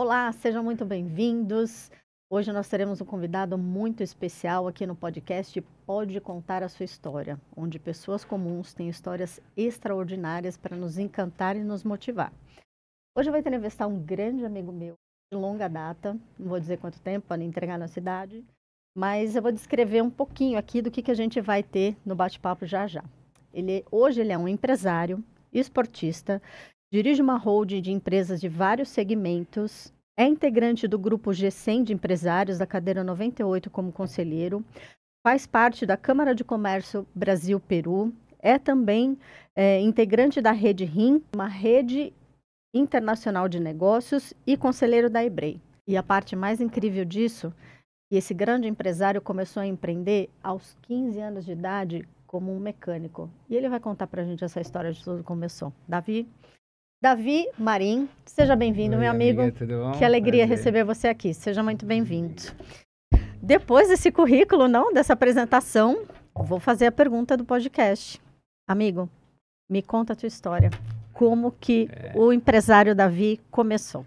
Olá, sejam muito bem-vindos. Hoje nós teremos um convidado muito especial aqui no podcast Pode Contar a Sua História, onde pessoas comuns têm histórias extraordinárias para nos encantar e nos motivar. Hoje eu vou entrevistar um grande amigo meu de longa data, não vou dizer quanto tempo para não entregar na cidade, mas eu vou descrever um pouquinho aqui do que a gente vai ter no bate-papo já já. Hoje ele é um empresário, esportista, dirige uma holding de empresas de vários segmentos, é integrante do grupo G100 de empresários da cadeira 98 como conselheiro, faz parte da Câmara de Comércio Brasil-Peru, é também integrante da rede RIM, uma rede internacional de negócios e conselheiro da EBREI. E a parte mais incrível disso, que esse grande empresário começou a empreender aos 15 anos de idade como um mecânico. E ele vai contar para a gente essa história de tudo começou. Davi Marim, seja bem-vindo, meu amigo. Amiga, tudo bom? Que alegria Prazer. receber você aqui. Seja muito bem-vindo. Depois desse currículo, dessa apresentação, vou fazer a pergunta do podcast. Amigo, me conta a tua história. Como que o empresário Davi começou?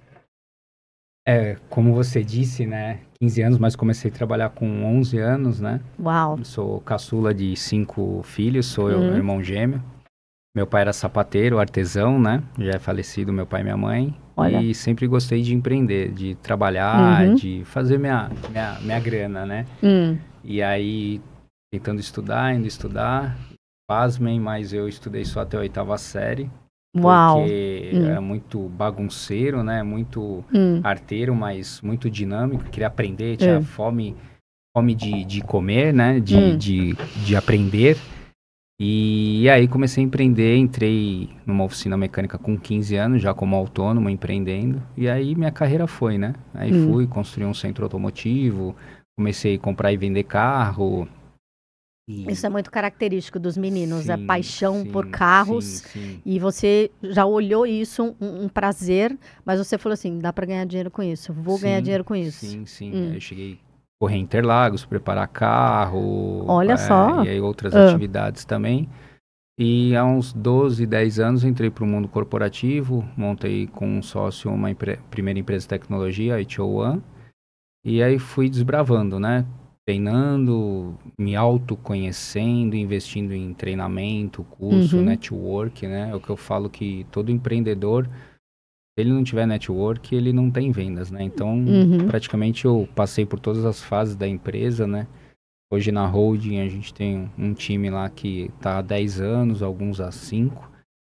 Como você disse, né? 15 anos, mas comecei a trabalhar com 11 anos, né? Uau! Sou caçula de 5 filhos, sou eu, meu irmão gêmeo. Meu pai era sapateiro, artesão, né? Já é falecido meu pai e minha mãe. Olha. E sempre gostei de empreender, de trabalhar, de fazer minha grana, né? E aí, tentando estudar, indo estudar. Pasmem, mas eu estudei só até a 8ª série. Uau! Porque era muito bagunceiro, né? Muito arteiro, mas muito dinâmico. Queria aprender, tinha fome de comer, né? De aprender. E aí comecei a empreender, entrei numa oficina mecânica com 15 anos, já como autônomo, empreendendo. E aí minha carreira foi, né? Aí fui construir um centro automotivo, comecei a comprar e vender carro. Isso é muito característico dos meninos, a Sim, paixão sim, por carros. sim. E você já olhou isso, um prazer, mas você falou assim, dá para ganhar dinheiro com isso, vou ganhar dinheiro com isso. Sim. Eu cheguei a correr em Interlagos, preparar carro. Olha só. E aí outras atividades também. E há uns 12, 10 anos entrei para o mundo corporativo, montei com um sócio uma primeira empresa de tecnologia, a Itowan. E aí fui desbravando, né? Treinando, me autoconhecendo, investindo em treinamento, curso, network, né? É o que eu falo que todo empreendedor, se ele não tiver network, ele não tem vendas, né? Então, praticamente eu passei por todas as fases da empresa, né? Hoje na holding a gente tem um time lá que tá há 10 anos, alguns há 5.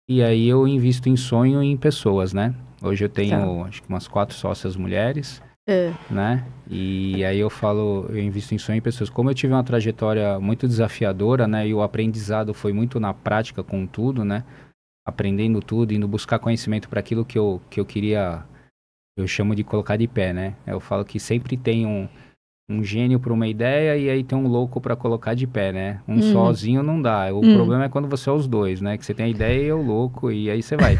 E aí eu invisto em sonho e em pessoas, né? Hoje eu tenho, acho que umas 4 sócias mulheres. Né? E aí eu invisto em sonho em pessoas. Como eu tive uma trajetória muito desafiadora, né? E o aprendizado foi muito na prática com tudo, né? Aprendendo tudo, indo buscar conhecimento para aquilo que eu queria, eu chamo de colocar de pé, né? Eu falo que sempre tem um gênio para uma ideia e aí tem um louco para colocar de pé, né? Sozinho não dá. O problema é quando você é os dois, né? Que você tem a ideia e é o louco e aí você vai.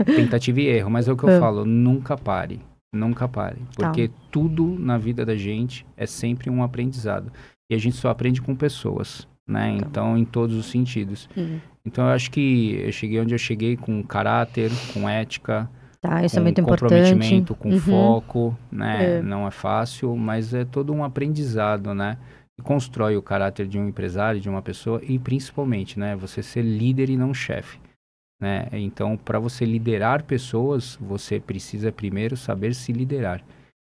Tentativa e erro. Mas é o que eu falo, nunca pare. Nunca pare, porque tudo na vida da gente é sempre um aprendizado. E a gente só aprende com pessoas, né? Então, em todos os sentidos. Então, eu acho que eu cheguei onde eu cheguei com caráter, com ética, isso com é muito comprometimento, importante. com foco, né? Não é fácil, mas é todo um aprendizado, né? E constrói o caráter de um empresário, de uma pessoa e, principalmente, né? Você ser líder e não chefe. Né? Então, para você liderar pessoas, você precisa primeiro saber se liderar.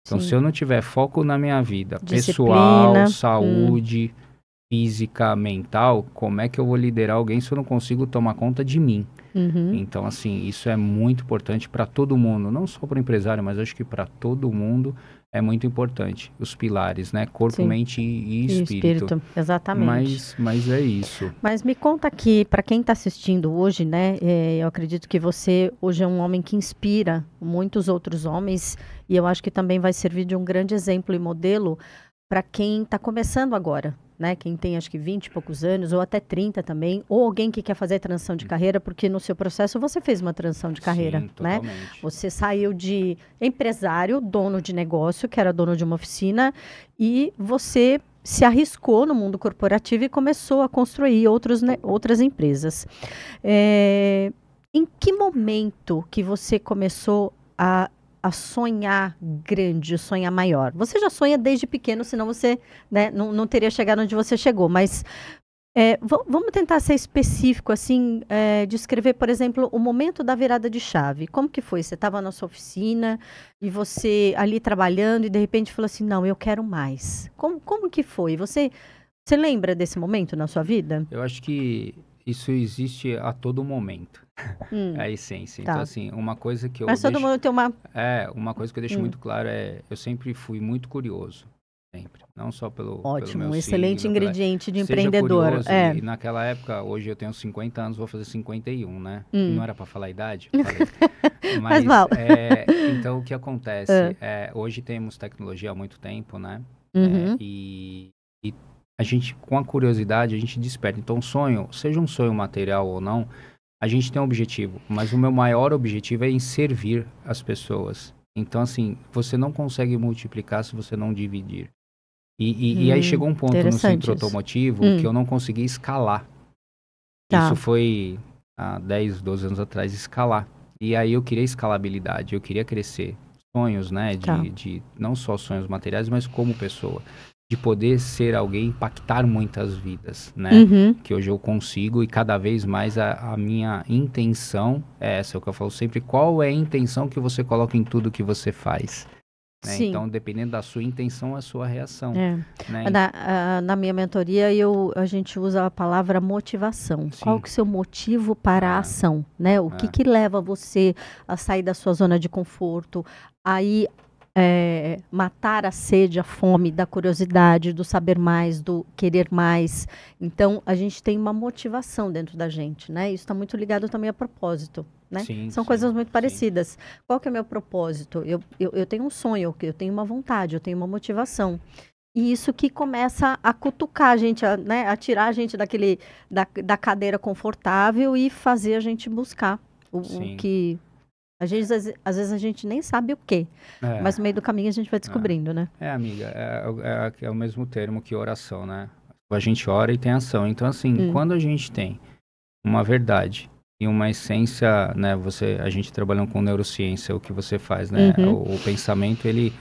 Então, se eu não tiver foco na minha vida, pessoal, saúde, física, mental, como é que eu vou liderar alguém se eu não consigo tomar conta de mim? Então, assim, isso é muito importante para todo mundo, não só para o empresário, mas acho que para todo mundo é muito importante. Os pilares, né? Corpo, mente e espírito. Exatamente. Mas é isso. Mas me conta aqui, para quem está assistindo hoje, né? Eu acredito que você hoje é um homem que inspira muitos outros homens e eu acho que também vai servir de um grande exemplo e modelo para quem está começando agora, né? Quem tem acho que 20 e poucos anos, ou até 30 também, ou alguém que quer fazer transição de carreira, porque no seu processo você fez uma transição de carreira, né? Você saiu de empresário, dono de negócio, que era dono de uma oficina, e você se arriscou no mundo corporativo e começou a construir outras empresas. Em que momento que você começou a a sonhar grande, sonhar maior? Você já sonha desde pequeno, senão você, né, não teria chegado onde você chegou, mas vamos tentar ser específico, assim, descrever, por exemplo, o momento da virada de chave. Como que foi? Você estava na sua oficina e você ali trabalhando e de repente falou assim, não, eu quero mais. Como que foi? Você lembra desse momento na sua vida? Eu acho que isso existe a todo momento, Hum, a essência. Então, tá. assim, uma coisa que eu Mas todo deixo, mundo tem uma... uma coisa que eu deixo Hum, muito claro eu sempre fui muito curioso, sempre. Não só pelo ótimo, meu um excelente signo, ingrediente de seja empreendedor. curioso, e naquela época, hoje eu tenho 50 anos, vou fazer 51, né? E não Hum. era para falar a idade, falei. Faz Mas, mal. então, o que acontece? Hoje temos tecnologia há muito tempo, né? Uhum. E a gente, com a curiosidade, a gente desperta. Então, o sonho, seja um sonho material ou não, a gente tem um objetivo. Mas o meu maior objetivo é em servir as pessoas. Então, assim, você não consegue multiplicar se você não dividir. E aí chegou um ponto no centro Interessante isso. automotivo que eu não consegui escalar. Isso Tá, foi há 10, 12 anos atrás, escalar. E aí eu queria escalabilidade, eu queria crescer. Sonhos, né? tá. De não só sonhos materiais, mas como pessoa. De poder ser alguém, impactar muitas vidas, né? Uhum. Que hoje eu consigo e cada vez mais a minha intenção é essa, é o que eu falo sempre. Qual é a intenção que você coloca em tudo que você faz? Né? Sim. Então, dependendo da sua intenção, a sua reação, É. né? Na minha mentoria, a gente usa a palavra motivação. Qual Sim, que é o seu motivo para a é, ação, né? O que é, que leva você a sair da sua zona de conforto, a ir matar a sede, a fome da curiosidade, do saber mais, do querer mais. Então, a gente tem uma motivação dentro da gente, né? Isso está muito ligado também a propósito, né? sim, São sim, coisas muito sim. parecidas. Qual que é o meu propósito? Eu tenho um sonho, eu tenho uma vontade, eu tenho uma motivação. E isso que começa a cutucar a gente, né, a tirar a gente da cadeira confortável e fazer a gente buscar o Sim. que... Às vezes a gente nem sabe o quê, É, mas no meio do caminho a gente vai descobrindo, né? amiga, é o mesmo termo que oração, né? A gente ora e tem ação. Então, assim, Hum, quando a gente tem uma verdade e uma essência, né? A gente trabalhando com neurociência, o que você faz, né? uhum, O pensamento, ele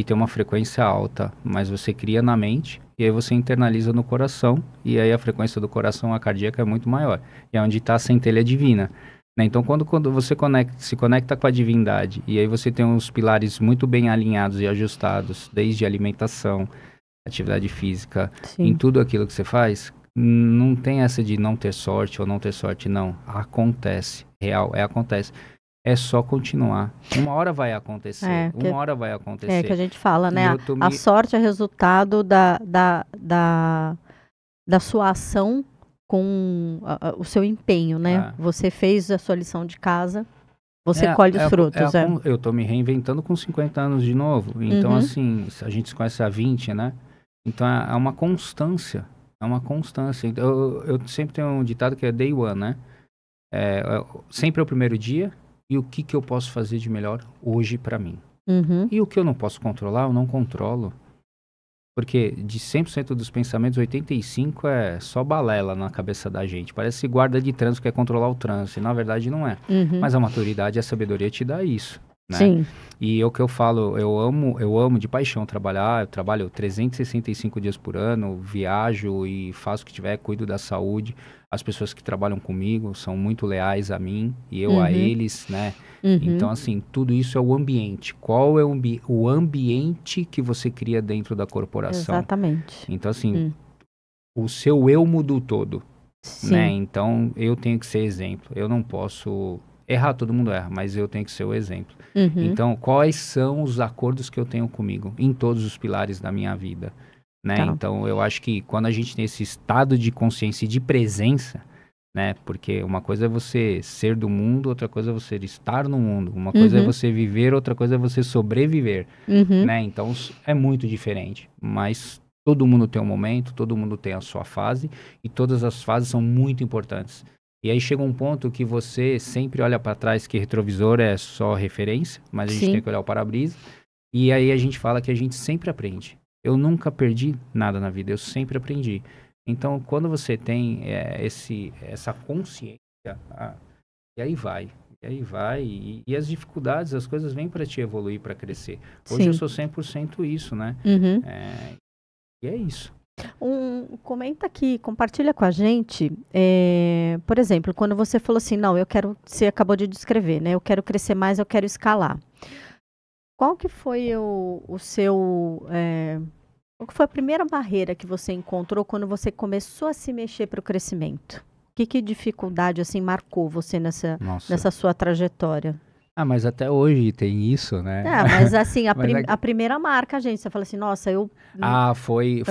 tem uma frequência alta, mas você cria na mente e aí você internaliza no coração e aí a frequência do coração, a cardíaca, é muito maior. E é onde está a centelha divina. Né? Então, quando você se conecta com a divindade e aí você tem uns pilares muito bem alinhados e ajustados, desde alimentação, atividade física, em sim. tudo aquilo que você faz, não tem essa de não ter sorte ou não ter sorte, não. Acontece. Real, acontece. É só continuar. Uma hora vai acontecer. É, Uma hora vai que acontecer. a gente fala, E né? eu tô A me. sorte é resultado da sua ação com o seu empenho, né? É, Você fez a sua lição de casa, você colhe os frutos, é. eu tô me reinventando com 50 anos de novo. Então, Uhum, assim, a gente se conhece há 20, né? Então, é uma constância. É uma constância. Então, eu sempre tenho um ditado que é day one, né? Sempre é o primeiro dia e o que eu posso fazer de melhor hoje pra mim. uhum. E o que eu não posso controlar, eu não controlo. Porque de 100% dos pensamentos, 85 é só balela na cabeça da gente. Parece guarda de trânsito que quer controlar o trânsito. E na verdade não é. Uhum. Mas a maturidade e a sabedoria te dá isso, né? Sim. E é o que eu falo, eu amo de paixão trabalhar. Eu trabalho 365 dias por ano, viajo e faço o que tiver, cuido da saúde. As pessoas que trabalham comigo são muito leais a mim e eu a Uhum. eles, né? Então, Uhum. assim, tudo isso é o ambiente. Qual é o ambiente que você cria dentro da corporação? Exatamente. Então, assim, Hum. o seu eu muda o todo, né? Sim. Então, eu tenho que ser exemplo. Eu não posso errar, todo mundo erra, mas eu tenho que ser o exemplo. Uhum. Então, quais são os acordos que eu tenho comigo em todos os pilares da minha vida, né? Tá. Então, eu acho que quando a gente tem esse estado de consciência e de presença, né? Porque uma coisa é você ser do mundo, outra coisa é você estar no mundo. Uma coisa é Uhum. você viver, outra coisa é você sobreviver, Uhum. né? Então, é muito diferente, mas todo mundo tem um momento, todo mundo tem a sua fase e todas as fases são muito importantes. E aí chega um ponto que você sempre olha para trás, que retrovisor é só referência, mas a gente tem Sim. que olhar o para-brisa. E aí a gente fala que a gente sempre aprende. Eu nunca perdi nada na vida, eu sempre aprendi. Então, quando você tem essa consciência, e aí vai. E aí vai, e as dificuldades, as coisas vêm para te evoluir, para crescer. Hoje eu sou 100% isso, né? Uhum. E é isso. Comenta aqui, compartilha com a gente, por exemplo, quando você falou assim, não, você acabou de descrever, né? Eu quero crescer mais, eu quero escalar. Qual que foi qual que foi a primeira barreira que você encontrou quando você começou a se mexer para o crescimento? Que dificuldade, assim, marcou você nessa sua trajetória? Mas até hoje tem isso, né? Mas assim, Mas a primeira marca, gente, você fala assim, nossa, foi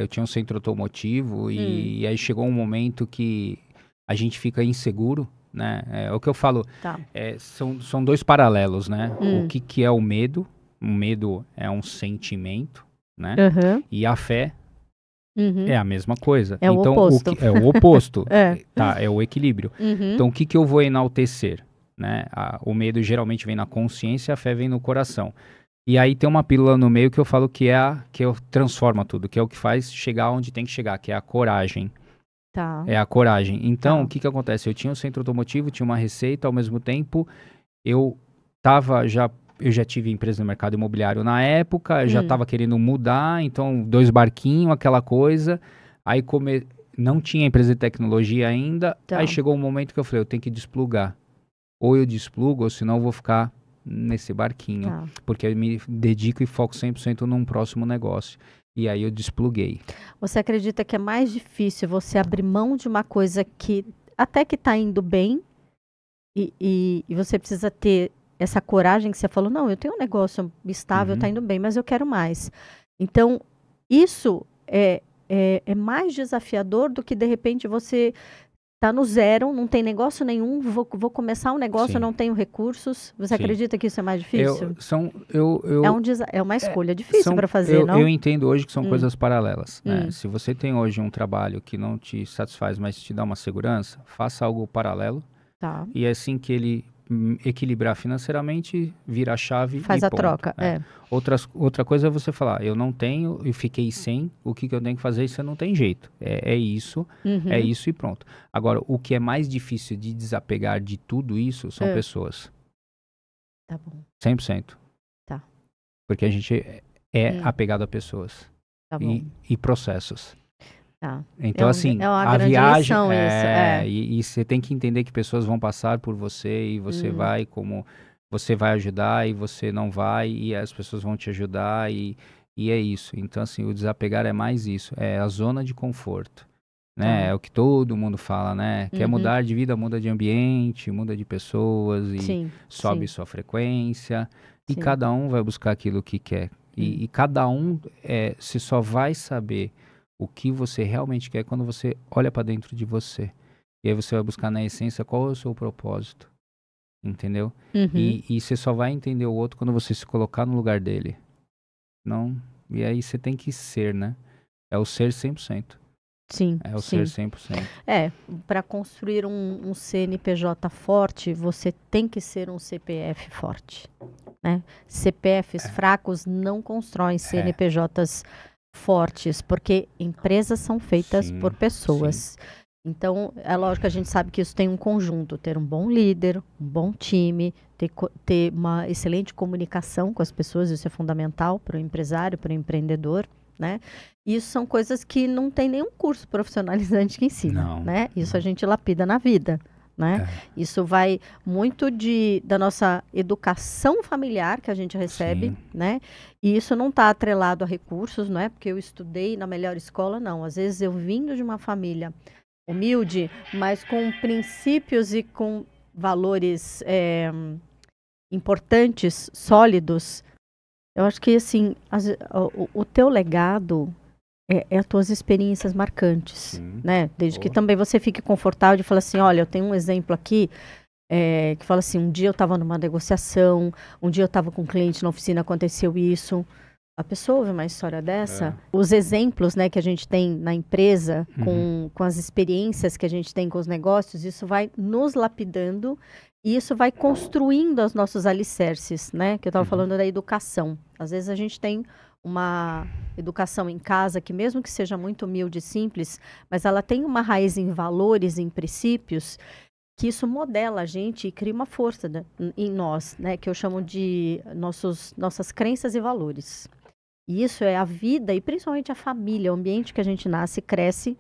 eu tinha um centro automotivo e aí chegou um momento que a gente fica inseguro, né? É o que eu falo, Tá. São dois paralelos, né? O que é o medo? O medo é um sentimento, né? E a fé é a mesma coisa. É então, o oposto. É o oposto. Tá, é o equilíbrio. Então, o que eu vou enaltecer? Né? O medo geralmente vem na consciência, a fé vem no coração. E aí tem uma pílula no meio que eu falo que transforma tudo, que é o que faz chegar onde tem que chegar, que é a coragem. Tá. É a coragem. Então, o que acontece? Eu tinha um centro automotivo, tinha uma receita, ao mesmo tempo, eu já tive empresa no mercado imobiliário na época, já estava querendo mudar, então 2 barquinhos, aquela coisa. Aí não tinha empresa de tecnologia ainda, aí chegou um momento que eu falei, eu tenho que desplugar. Ou eu desplugo, ou senão eu vou ficar nesse barquinho. Porque eu me dedico e foco 100% num próximo negócio. E aí eu despluguei. Você acredita que é mais difícil você abrir mão de uma coisa que até que está indo bem e você precisa ter essa coragem que você falou, não, eu tenho um negócio estável, está indo bem, mas eu quero mais. Então, isso é mais desafiador do que, de repente, você tá no zero, não tem negócio nenhum, vou começar um negócio, não tenho recursos. Você acredita que isso é mais difícil? É uma escolha difícil para fazer, não? Eu entendo hoje que são coisas paralelas. Né? Se você tem hoje um trabalho que não te satisfaz, mas te dá uma segurança, faça algo paralelo. Tá. E assim que ele equilibrar financeiramente, vira a chave faz a troca. Outra coisa é você falar, eu não tenho e fiquei sem, o que eu tenho que fazer, isso não tem jeito. É isso e pronto. Agora, o que é mais difícil de desapegar de tudo isso são pessoas. Tá bom. 100%. Tá. Porque a gente é apegado a pessoas. Tá bom. E processos. Tá. Então, assim, a viagem e você tem que entender que pessoas vão passar por você e você vai você vai ajudar e você não vai e as pessoas vão te ajudar e é isso. Então, assim, o desapegar é mais isso, é a zona de conforto, né? É o que todo mundo fala, né? Quer mudar de vida, muda de ambiente, muda de pessoas e sobe sua frequência e cada um vai buscar aquilo que quer. E cada um, você só vai saber o que você realmente quer quando você olha para dentro de você. E aí você vai buscar na essência qual é o seu propósito. Entendeu? E você só vai entender o outro quando você se colocar no lugar dele. Não, e aí você tem que ser, né? É o ser 100%. Sim. É o ser 100%. Para construir um CNPJ forte, você tem que ser um CPF forte. Né? CPFs fracos não constroem CNPJs fortes, porque empresas são feitas por pessoas. Então, é lógico que a gente sabe que isso tem um conjunto, ter um bom líder, um bom time, ter uma excelente comunicação com as pessoas, isso é fundamental para o empresário, para o empreendedor, né? Isso são coisas que não tem nenhum curso profissionalizante que ensina, né? Isso a gente lapida na vida, né? Isso vai muito da nossa educação familiar que a gente recebe, né? E isso não está atrelado a recursos, não é? Porque eu estudei na melhor escola, não. Às vezes eu vindo de uma família humilde, mas com princípios e com valores importantes, sólidos. Eu acho que, assim, o teu legado as tuas experiências marcantes, né? Desde que também você fique confortável de falar assim, olha, eu tenho um exemplo aqui que fala assim, um dia eu estava numa negociação, um dia eu estava com um cliente na oficina, aconteceu isso. A pessoa ouve uma história dessa, os exemplos, né, que a gente tem na empresa, com as experiências que a gente tem com os negócios, isso vai nos lapidando e isso vai construindo os nossos alicerces, né? Que eu estava falando da educação. Às vezes a gente tem uma educação em casa que mesmo que seja muito humilde e simples, mas ela tem uma raiz em valores, em princípios, que isso modela a gente e cria uma força, né, em nós, né, que eu chamo de nossas crenças e valores. E isso é a vida e principalmente a família, o ambiente que a gente nasce, cresce.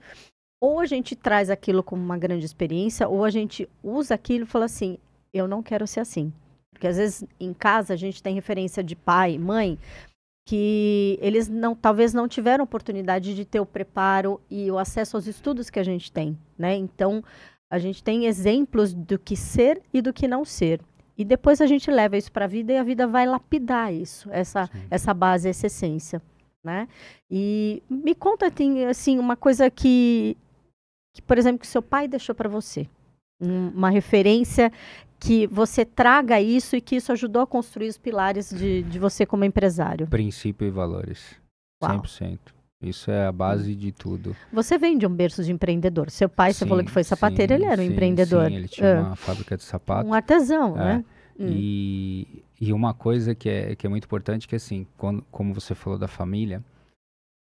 Ou a gente traz aquilo como uma grande experiência, ou a gente usa aquilo e fala assim, eu não quero ser assim. Porque às vezes em casa a gente tem referência de pai, mãe, que eles talvez não tiveram oportunidade de ter o preparo e o acesso aos estudos que a gente tem, né? Então, a gente tem exemplos do que ser e do que não ser. E depois a gente leva isso para a vida e a vida vai lapidar isso, essa base, essa essência, né? E me conta, assim, uma coisa que, por exemplo, que seu pai deixou para você. Uma referência que você traga isso e que isso ajudou a construir os pilares de você como empresário. Princípio e valores. Uau. 100%. Isso é a base de tudo. Você vem de um berço de empreendedor. Seu pai, você falou que foi sapateiro, ele era um empreendedor. Sim, ele tinha uma fábrica de sapato. Um artesão, né? E uma coisa que é muito importante, que assim, como você falou da família,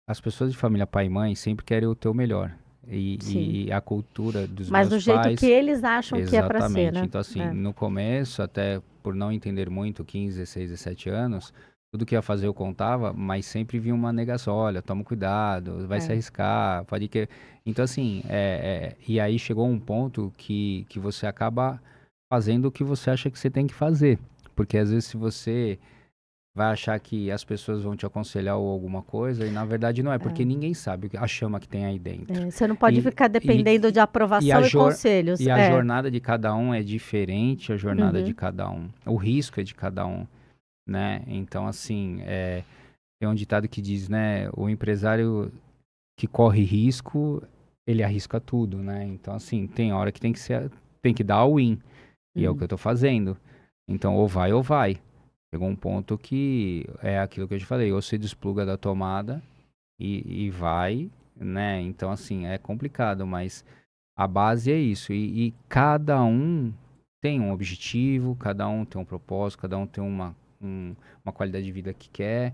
as pessoas de família pai e mãe sempre querem o teu melhor. E a cultura dos Mas meus do jeito pais... que eles acham que é para ser, né? Então, assim, no começo, até por não entender muito, 15, 16, 17 anos, tudo que ia fazer eu contava, mas sempre vinha uma negação. Olha, toma cuidado, vai se arriscar, pode que... Então, assim, e aí chegou um ponto que você acaba fazendo o que você acha que você tem que fazer. Porque, às vezes, se você vai achar que as pessoas vão te aconselhar ou alguma coisa, e na verdade não é, porque ninguém sabe a chama que tem aí dentro. Você não pode ficar dependendo de aprovação e conselhos. E a jornada de cada um é diferente, a jornada de cada um. O risco é de cada um, né? Então, assim, tem um ditado que diz, né? O empresário que corre risco, ele arrisca tudo, né? Então, assim, tem hora que tem que dar all in. E é o que eu tô fazendo. Então, ou vai ou vai. Chegou um ponto que é aquilo que eu te falei, ou você despluga da tomada e vai, né? Então, assim, é complicado, mas a base é isso. E cada um tem um objetivo, cada um tem um propósito, cada um tem uma qualidade de vida que quer,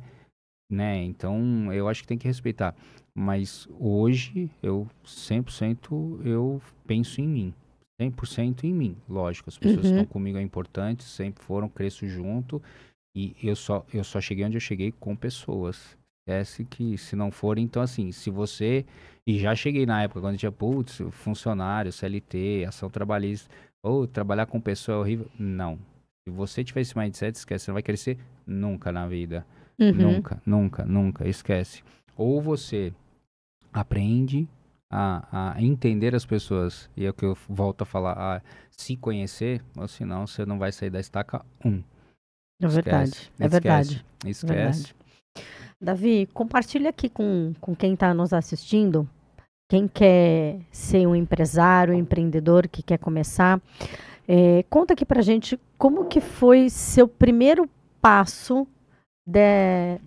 né? Então, eu acho que tem que respeitar. Mas hoje, 100% eu penso em mim. 100% em mim, lógico, as pessoas que estão comigo é importante, sempre foram, cresço junto, e eu só cheguei onde eu cheguei com pessoas. Esquece que se não for, então assim, se você, e já cheguei na época quando tinha, putz, funcionário, CLT, ação trabalhista, ou trabalhar com pessoa é horrível, não. Se você tiver esse mindset, esquece, você não vai crescer nunca na vida, nunca, nunca, nunca, esquece. Ou você aprende a entender as pessoas, e é o que eu volto a falar, a se conhecer, ou senão você não vai sair da estaca 1. É verdade, é verdade. Esquece. Davi, compartilha aqui com quem está nos assistindo, quem quer ser um empresário, um empreendedor que quer começar, conta aqui pra gente como que foi seu primeiro passo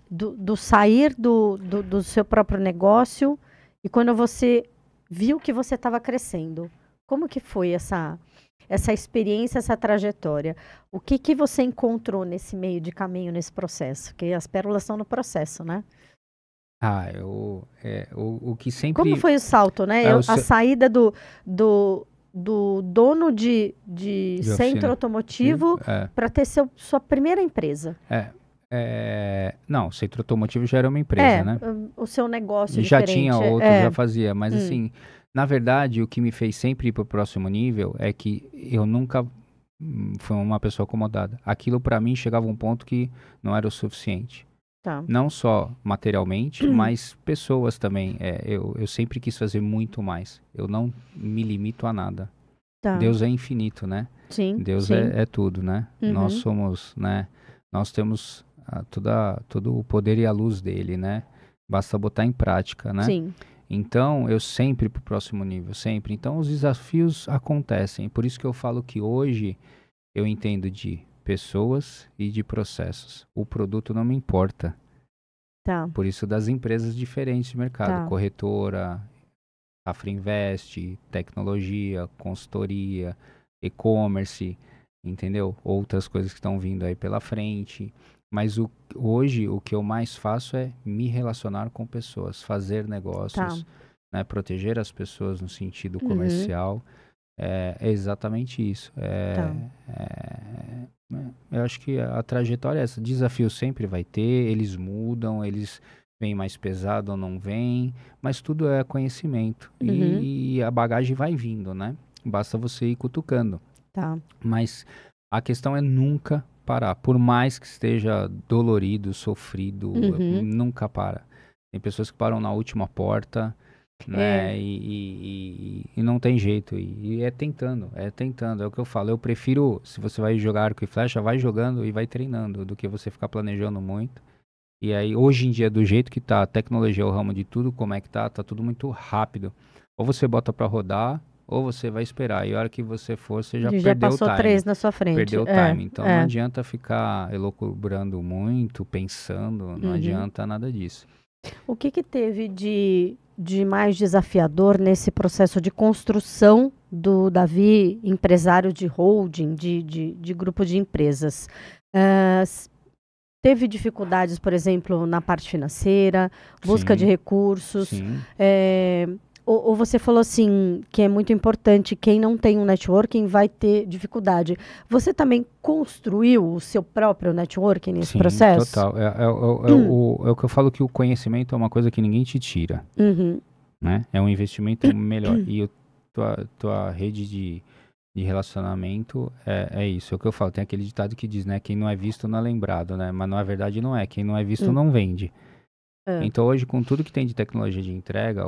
do sair do seu próprio negócio e quando você viu que você estava crescendo. Como que foi essa experiência, essa trajetória? O que você encontrou nesse meio de caminho, nesse processo? Porque as pérolas estão no processo, né? O que sempre... Como foi o salto, né? A saída do dono de centro automotivo para ter sua primeira empresa. Não, o centro automotivo já era uma empresa, né? O seu negócio já diferente. Tinha outro, já fazia, mas assim, na verdade, o que me fez sempre ir para o próximo nível é que eu nunca fui uma pessoa acomodada. Aquilo para mim chegava a um ponto que não era o suficiente. Tá. Não só materialmente, mas pessoas também. Eu sempre quis fazer muito mais. Eu não me limito a nada. Tá. Deus é infinito, né? Sim. Deus é tudo, né? Nós somos, né? Nós temos todo o poder e a luz dele, né? Basta botar em prática, né? Sim. Então, eu sempre pro próximo nível, sempre. Então, os desafios acontecem. Por isso que eu falo que hoje eu entendo de pessoas e de processos. O produto não me importa. Tá. Por isso das empresas diferentes de mercado. Tá. Corretora, Safra Invest, tecnologia, consultoria, e-commerce, entendeu? Outras coisas que estão vindo aí pela frente. Mas hoje o que eu mais faço é me relacionar com pessoas, fazer negócios, né? Proteger as pessoas no sentido comercial. É exatamente isso. Tá. Eu acho que a trajetória é essa. Desafio sempre vai ter, eles mudam, eles vêm mais pesado ou não vêm, mas tudo é conhecimento. Uhum. E a bagagem vai vindo, né? Basta você ir cutucando. Tá. Mas a questão é nunca parar. Por mais que esteja dolorido, sofrido, Uhum. nunca para. Tem pessoas que param na última porta, É. né? E não tem jeito. E é tentando, é tentando. É o que eu falo. Eu prefiro, se você vai jogar arco e flecha, vai jogando e vai treinando, do que você ficar planejando muito. E aí, hoje em dia, do jeito que tá, a tecnologia é o ramo de tudo, como é que tá tudo muito rápido. Ou você bota pra rodar, ou você vai esperar. E a hora que você for, você já Ele já perdeu o passou time. 3 na sua frente. Perdeu o É, time. Então não é. adianta ficar elucubrando muito, pensando, não Uhum. adianta nada disso. O que que teve de mais desafiador nesse processo de construção do Davi, empresário de holding, de grupo de empresas? Ah, teve dificuldades, por exemplo, na parte financeira, busca de Sim, recursos? sim. eh, ou você falou assim, que é muito importante, quem não tem um networking vai ter dificuldade. Você também construiu o seu próprio networking nesse Sim, processo? total. É o que eu falo, que o conhecimento é uma coisa que ninguém te tira, Uhum. né? É um investimento melhor. E tua rede de relacionamento é isso. É o que eu falo. Tem aquele ditado que diz, né? Quem não é visto não é lembrado, né? Mas na verdade não é. Quem não é visto Hum, não vende. é, Então hoje, com tudo que tem de tecnologia de entrega,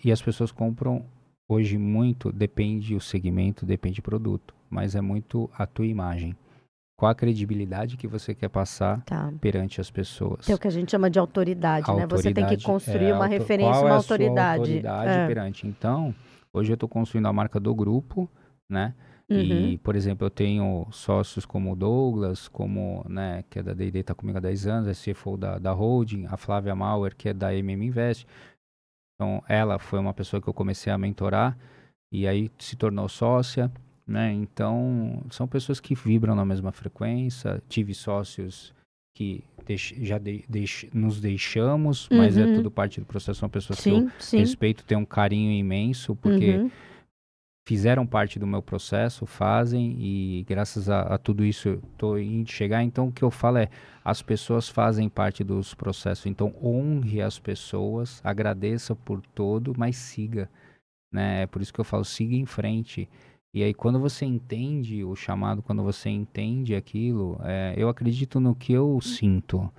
e as pessoas compram hoje muito, depende o segmento, depende do produto. Mas é muito a tua imagem. Qual a credibilidade que você quer passar tá. perante as Tem o pessoas? que a gente chama de A autoridade, né? Você tem que autoridade construir uma referência, qual é uma a sua autoridade. autoridade É. perante? Então, hoje eu estou construindo a marca do grupo, né? Uhum. E, por exemplo, eu tenho sócios como o Douglas, como, né, que é da D&D, está comigo há 10 anos, é CFO da Holding, a Flávia Mauer, que é da Invest. Então, ela foi uma pessoa que eu comecei a mentorar e aí se tornou sócia, né? Então, são pessoas que vibram na mesma frequência. Tive sócios que nos deixamos, mas é Uhum. tudo parte do processo. São pessoas que eu Sim, sim. respeito, tenho um carinho imenso, porque Uhum. fizeram parte do meu processo, fazem, e graças a tudo isso eu estou indo chegar. Então, o que eu falo é, as pessoas fazem parte dos processos. Então, honre as pessoas, agradeça por todo, mas siga, né? É por isso que eu falo, siga em frente. E aí, quando você entende o chamado, quando você entende aquilo, eu acredito no que eu sinto,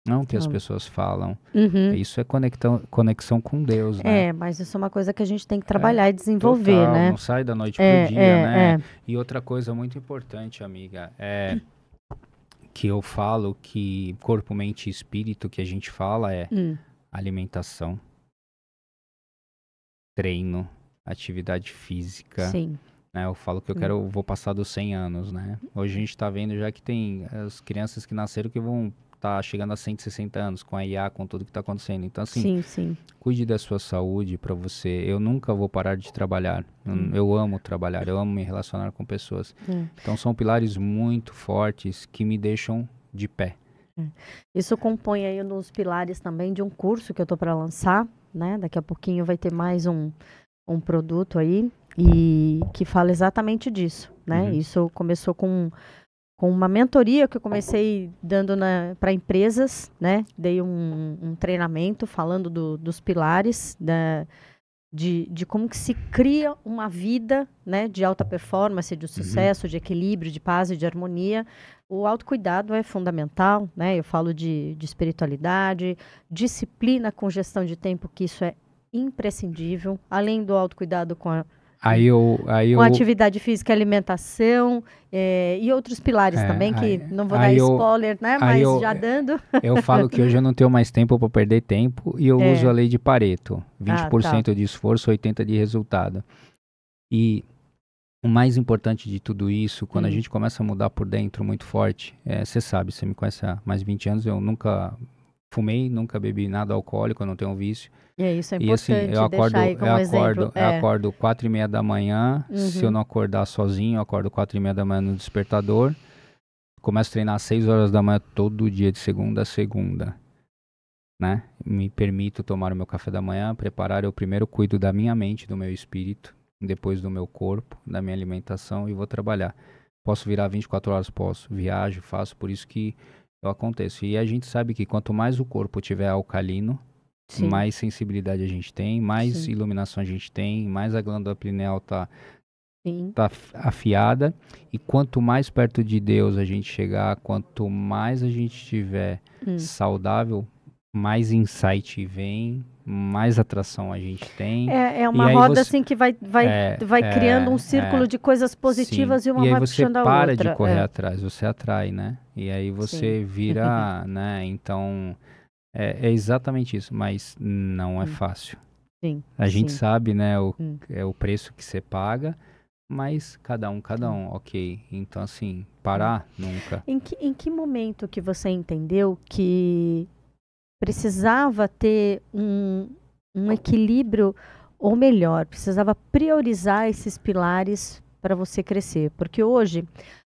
não o que as Tá. pessoas falam. Uhum. Isso é conexão com Deus, né? É, mas isso é uma coisa que a gente tem que É, trabalhar e desenvolver, total, né? não sai da noite pro É, dia, é, né? é. E outra coisa muito importante, amiga, é que eu falo que corpo, mente e espírito, que a gente fala, é Hum, alimentação, treino, atividade física, sim. né? Eu falo que vou passar dos 100 anos, né? Hoje a gente tá vendo já que tem as crianças que nasceram que vão estar chegando a 160 anos com a IA, com tudo que tá acontecendo. Então, assim, Sim, sim. cuide da sua saúde para você. Eu nunca vou parar de trabalhar. Eu amo trabalhar, eu amo me relacionar com pessoas. É. Então, são pilares muito fortes que me deixam de pé. Isso compõe aí nos pilares também de um curso que eu tô para lançar, né? Daqui a pouquinho vai ter mais um produto aí e que fala exatamente disso, né? Uhum. Isso começou com uma mentoria que eu comecei dando para empresas, né? Dei um treinamento falando dos pilares de como que se cria uma vida, né, de alta performance, de Uhum. sucesso, de equilíbrio, de paz e de harmonia. O autocuidado é fundamental, né? Eu falo de espiritualidade, disciplina com gestão de tempo, que isso é imprescindível, além do autocuidado Aí com a eu, atividade física e alimentação, e outros pilares é, também, que aí, não vou dar aí eu, spoiler, né? aí Mas eu, já dando. eu falo que hoje eu não tenho mais tempo para perder tempo e eu uso a É. lei de Pareto. Ah, tá. 20% de esforço, 80% de resultado. E o mais importante de tudo isso, quando a Hum. gente começa a mudar por dentro muito forte, você sabe, você me conhece há mais de 20 anos, eu nunca fumei, nunca bebi nada alcoólico, eu não tenho vício. É, isso é E assim, importante deixar aí como exemplo. eu É. acordo 4:30 da manhã, se eu Uhum. não acordar sozinho, eu acordo 4:30 da manhã no despertador, começo a treinar às 6 horas da manhã todo dia, de segunda a segunda, né? Me permito tomar o meu café da manhã, preparar, eu primeiro cuido da minha mente, do meu espírito, depois do meu corpo, da minha alimentação e vou trabalhar. Posso virar 24 horas? Posso. Viajo, faço, por isso que eu aconteço. E a gente sabe que quanto mais o corpo tiver alcalino, Sim. mais sensibilidade a gente tem, mais Sim. iluminação a gente tem, mais a glândula pineal tá Sim. afiada. E quanto mais perto de Deus a gente chegar, quanto mais a gente estiver saudável, mais insight vem, mais atração a gente tem. É E uma aí roda você- assim que vai criando um círculo de coisas positivas sim. e uma E aí vai você puxando a para outra. de correr atrás, você atrai, né? E aí você vira, né? Então, é exatamente isso, mas não é fácil. Sim. A gente sabe, né, o preço que você paga, mas cada um, ok. Então, assim, parar nunca. Em que momento que você entendeu que precisava ter um equilíbrio, ou melhor, precisava priorizar esses pilares para você crescer? Porque hoje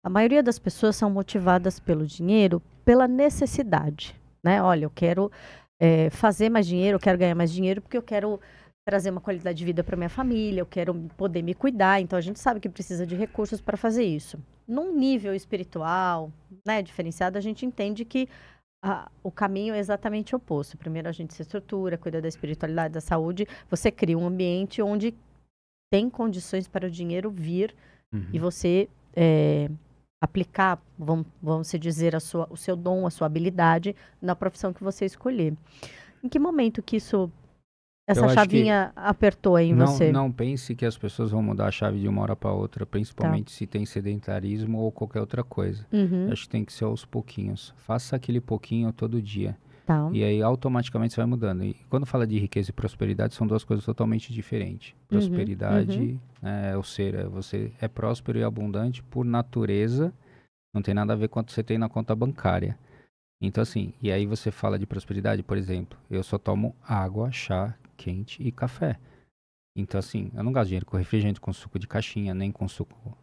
a maioria das pessoas são motivadas pelo dinheiro, pela necessidade, né? Olha, eu quero fazer mais dinheiro, eu quero ganhar mais dinheiro porque eu quero trazer uma qualidade de vida para minha família, eu quero poder me cuidar. Então a gente sabe que precisa de recursos para fazer isso. Num nível espiritual, né, diferenciado, a gente entende que o caminho é exatamente oposto. Primeiro a gente se estrutura, cuida da espiritualidade, da saúde. Você cria um ambiente onde tem condições para o dinheiro vir e você aplicar, vamos dizer, o seu dom, a sua habilidade na profissão que você escolher. Em que momento que essa chavinha apertou aí em você? Não pense que as pessoas vão mudar a chave de uma hora para outra, principalmente se tem sedentarismo ou qualquer outra coisa. Acho que tem que ser aos pouquinhos. Faça aquele pouquinho todo dia. E aí automaticamente você vai mudando. E quando fala de riqueza e prosperidade, são duas coisas totalmente diferentes. Prosperidade é o ser, você é próspero e abundante por natureza, não tem nada a ver com quanto você tem na conta bancária. Então assim, e aí você fala de prosperidade, por exemplo, eu só tomo água, chá quente e café. Então assim, eu não gasto dinheiro com refrigerante, com suco de caixinha, nem com suco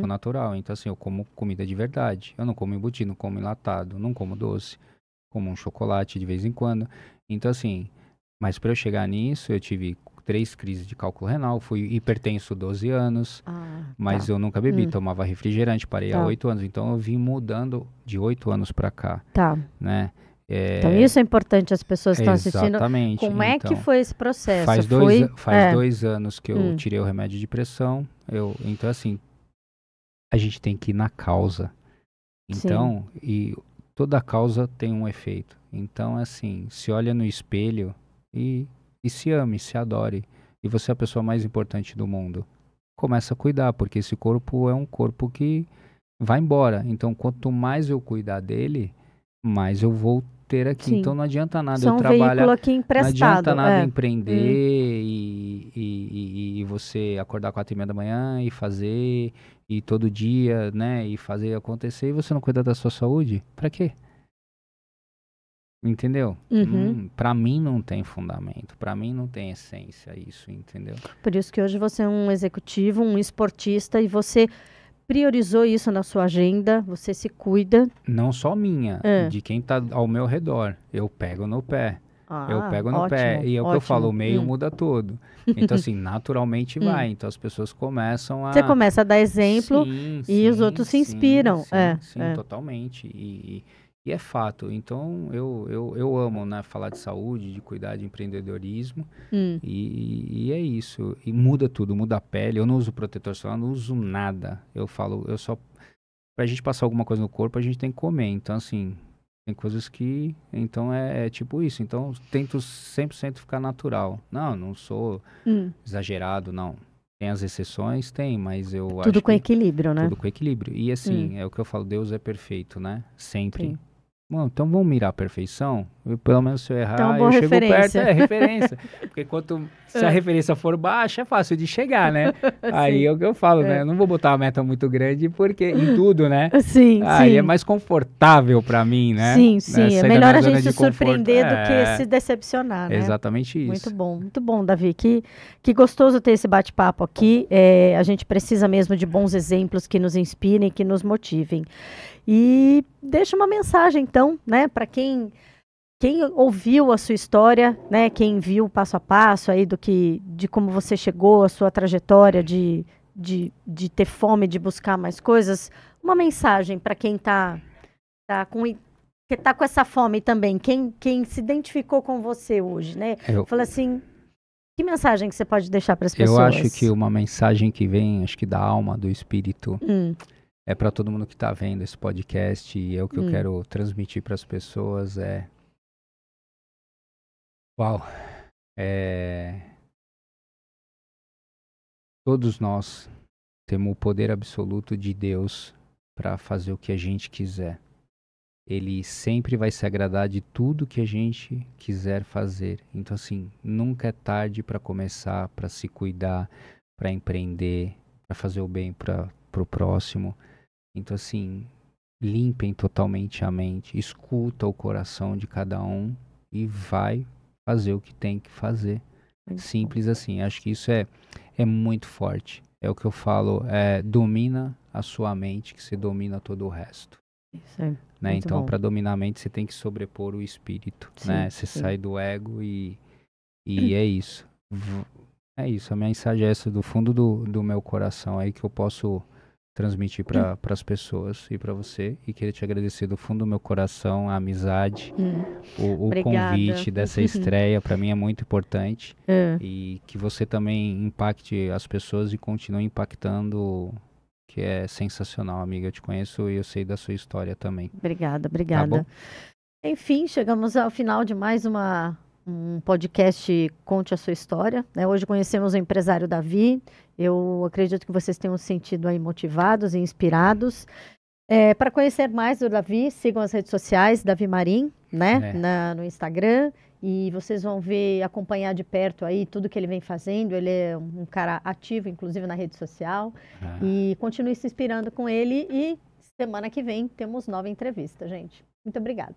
natural. Então assim, eu como comida de verdade. Eu não como embutido, não como enlatado, não como doce, como um chocolate de vez em quando. Então assim, mas para eu chegar nisso, eu tive 3 crises de cálculo renal, fui hipertenso 12 anos, mas eu nunca bebi, tomava refrigerante, parei há 8 anos. Então eu vim mudando de 8 anos para cá, né? Então isso é importante, as pessoas estão assistindo. Como é que foi esse processo? Faz 2 anos que eu tirei o remédio de pressão. Então assim, a gente tem que ir na causa. Então, e toda causa tem um efeito. Então assim, se olha no espelho e se ame, se adore. E você é a pessoa mais importante do mundo. Começa a cuidar, porque esse corpo é um corpo que vai embora. Então, quanto mais eu cuidar dele, mais eu vou ter aqui. Então, não adianta nada eu trabalhar. Aqui emprestado. Não adianta nada empreender e você acordar 4h30 da manhã e fazer, e todo dia, né? E fazer acontecer, e você não cuidar da sua saúde. Pra quê? Entendeu? Pra mim não tem fundamento, pra mim não tem essência isso, entendeu? Por isso que hoje você é um executivo, um esportista, e você priorizou isso na sua agenda, você se cuida. Não só minha, de quem tá ao meu redor. Eu pego no pé. Eu pego no pé. E é o que eu falo, o meio muda tudo. Então, assim, naturalmente vai. Então, as pessoas começam a... Você começa a dar exemplo os outros se inspiram. Sim, totalmente. E é fato. Então, eu amo, né, falar de saúde, de cuidar de empreendedorismo. E é isso. E muda tudo, muda a pele. Eu não uso protetor solar, não uso nada. Eu falo, pra gente passar alguma coisa no corpo, a gente tem que comer. Então, assim, tem coisas que... Então, é tipo isso. Então, eu tento 100% ficar natural. Não sou exagerado, não. Tem as exceções? Tem, mas eu acho tudo com equilíbrio, né? Tudo com equilíbrio. E assim, é o que eu falo, Deus é perfeito, né? Sempre. Sim. Bom, então vamos mirar a perfeição? Pelo menos se eu errar, então, eu chego perto. É referência. Porque se a referência for baixa, é fácil de chegar, né? Aí é o que eu falo, né? Eu não vou botar uma meta muito grande, porque em tudo, né? Sim. Aí é mais confortável pra mim, né? Sim. É melhor a gente se surpreender do que se decepcionar, né? Exatamente isso. Muito bom, Davi. Que gostoso ter esse bate-papo aqui. A gente precisa mesmo de bons exemplos que nos inspirem, que nos motivem. E deixa uma mensagem, então, né, para quem quem ouviu a sua história, né, quem viu passo a passo aí de como você chegou, a sua trajetória de ter fome, de buscar mais coisas, uma mensagem para quem que tá com essa fome também, quem se identificou com você hoje, né? Fala assim, que mensagem que você pode deixar para as pessoas? Eu acho que uma mensagem que vem, acho que da alma, do espírito, é para todo mundo que está vendo esse podcast, e é o que eu quero transmitir para as pessoas, todos nós temos o poder absoluto de Deus para fazer o que a gente quiser. Ele sempre vai se agradar de tudo que a gente quiser fazer. Então, assim, nunca é tarde para começar, para se cuidar, para empreender, para fazer o bem para o próximo. Então, assim, limpem totalmente a mente, escuta o coração de cada um e vai fazer o que tem que fazer. Simples assim. Acho que isso é muito forte. É o que eu falo, domina a sua mente, que você domina todo o resto. Isso aí. Né? Então, para dominar a mente, você tem que sobrepor o espírito, Sim, né? Você sai do ego e é isso. É isso, a minha mensagem é essa do fundo do meu coração aí, que eu posso transmitir para as pessoas e para você, e queria te agradecer do fundo do meu coração a amizade, o convite dessa estreia, para mim é muito importante, e que você também impacte as pessoas e continue impactando, que é sensacional, amiga. Eu te conheço e eu sei da sua história também. Obrigada. Tá bom? Enfim, chegamos ao final de mais um podcast Conte a Sua História, né? Hoje conhecemos o empresário Davi. Eu acredito que vocês tenham se sentido aí motivados e inspirados. Para conhecer mais do Davi, sigam as redes sociais, Davi Marim, né? No Instagram. E vocês vão acompanhar de perto aí tudo que ele vem fazendo. Ele é um cara ativo, inclusive na rede social. E continue se inspirando com ele. E semana que vem temos nova entrevista, gente. Muito obrigada.